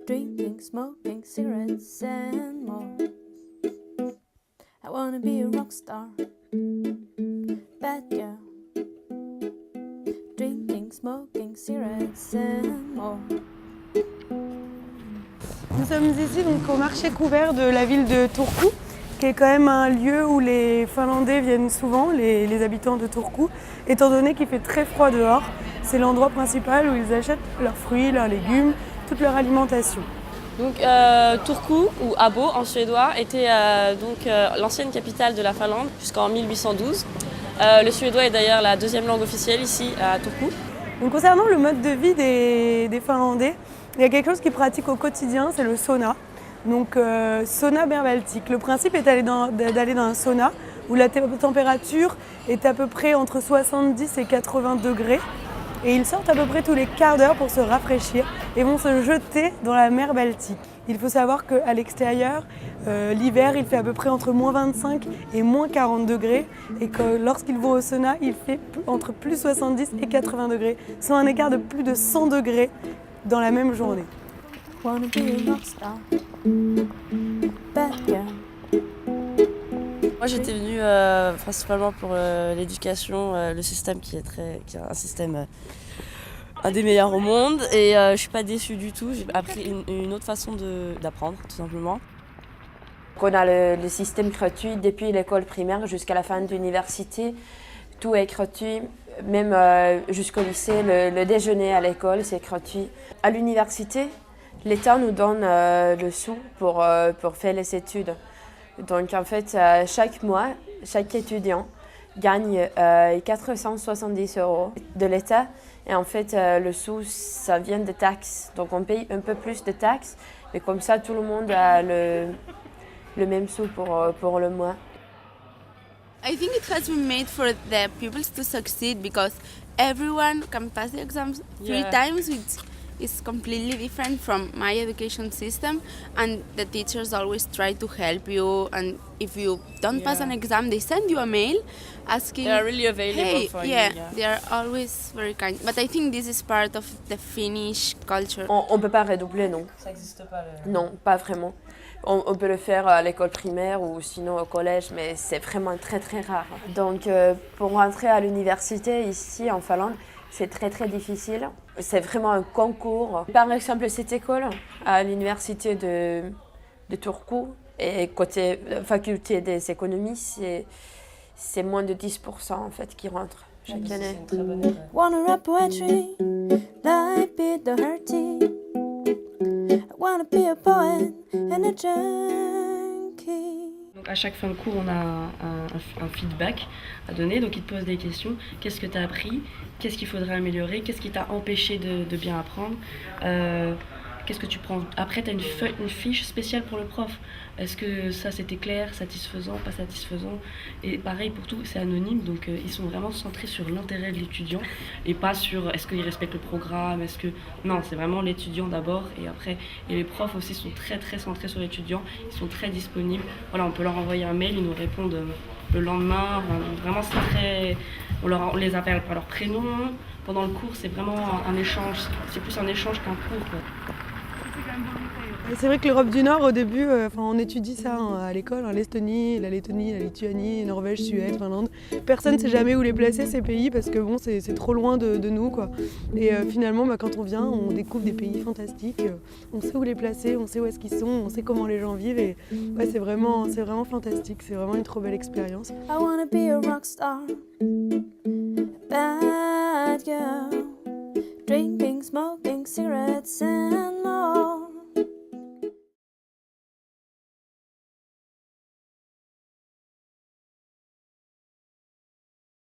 drinking, smoking, cigarettes and more. I wanna be a rock star, bad girl. Drinking, smoking, cigarettes and more. Nous sommes ici donc, au marché couvert de la ville de Turku, qui est quand même un lieu où les Finlandais viennent souvent, les habitants de Turku, étant donné qu'il fait très froid dehors. C'est l'endroit principal où ils achètent leurs fruits, leurs légumes, toute leur alimentation. Donc Turku, ou Abo en suédois, était l'ancienne capitale de la Finlande jusqu'en 1812. Le suédois est d'ailleurs la deuxième langue officielle ici à Turku. Donc, concernant le mode de vie des Finlandais, il y a quelque chose qu'ils pratiquent au quotidien, c'est le sauna. Donc sauna mer Baltique. Le principe est d'aller dans un sauna où la température est à peu près entre 70 et 80 degrés. Et ils sortent à peu près tous les quarts d'heure pour se rafraîchir et vont se jeter dans la mer Baltique. Il faut savoir qu'à l'extérieur, l'hiver, il fait à peu près entre moins 25 et moins 40 degrés et que lorsqu'ils vont au sauna, il fait entre plus 70 et 80 degrés, soit un écart de plus de 100 degrés dans la même journée. Wanna be a rock star, bad girl. Moi j'étais venue principalement pour l'éducation, le système qui est un système un des meilleurs au monde et je suis pas déçue du tout. J'ai appris une autre façon d'apprendre tout simplement. On a le système gratuit depuis l'école primaire jusqu'à la fin de l'université. Tout est gratuit, même jusqu'au lycée. Le déjeuner à l'école, c'est gratuit. À l'université, l'État nous donne le sou pour faire les études. Donc en fait, chaque mois, chaque étudiant gagne 470 € de l'État. Et en fait, le sou, ça vient des taxes. Donc on paye un peu plus de taxes, mais comme ça, tout le monde a le même sou pour le mois. I think it has been made for the pupils to succeed because everyone can pass the exams 3 times, which is completely different from my education system, and the teachers always try to help you, and if you don't pass an exam they send you a mail asking. They are really available for you. They are always very kind, but I think this is part of the Finnish culture. On peut pas redoubler, non. Ça n'existe pas. Non, pas vraiment. On peut le faire à l'école primaire ou sinon au collège, mais c'est vraiment très très rare. Donc pour rentrer à l'université ici en Finlande, c'est très très difficile. C'est vraiment un concours. Par exemple, cette école à l'université de Turku, et côté faculté des économies, c'est moins de 10% en fait qui rentrent chaque année. Wanna rap poetry, like Peter Doherty. I wanna be a poet and a junkie. Donc à chaque fin de cours, on a un feedback à donner. Donc ils te posent des questions. Qu'est-ce que tu as appris? Qu'est-ce qu'il faudrait améliorer? Qu'est-ce qui t'a empêché de bien apprendre? Qu'est-ce que tu prends? Après, tu as une fiche spéciale pour le prof. Est-ce que ça c'était clair, satisfaisant, pas satisfaisant? Et pareil pour tout, c'est anonyme, donc ils sont vraiment centrés sur l'intérêt de l'étudiant et pas sur est-ce qu'il respecte le programme, Non, c'est vraiment l'étudiant d'abord et après. Et les profs aussi sont très très centrés sur l'étudiant, ils sont très disponibles. Voilà, on peut leur envoyer un mail, ils nous répondent le lendemain. Vraiment, c'est très... On les appelle par leur prénom. Pendant le cours, c'est vraiment un échange, c'est plus un échange qu'un cours, quoi. C'est vrai que l'Europe du Nord, au début, on étudie ça à l'école, l'Estonie, la Lettonie, la Lituanie, Norvège, Suède, Finlande. Personne ne sait jamais où les placer, ces pays, parce que bon, c'est trop loin de nous, quoi. Et finalement, quand on vient, on découvre des pays fantastiques, on sait où les placer, on sait où est-ce qu'ils sont, on sait comment les gens vivent, et ouais, c'est vraiment fantastique, c'est vraiment une trop belle expérience. I wanna be a rock star, bad girl. Drinking, smoking, cigarettes and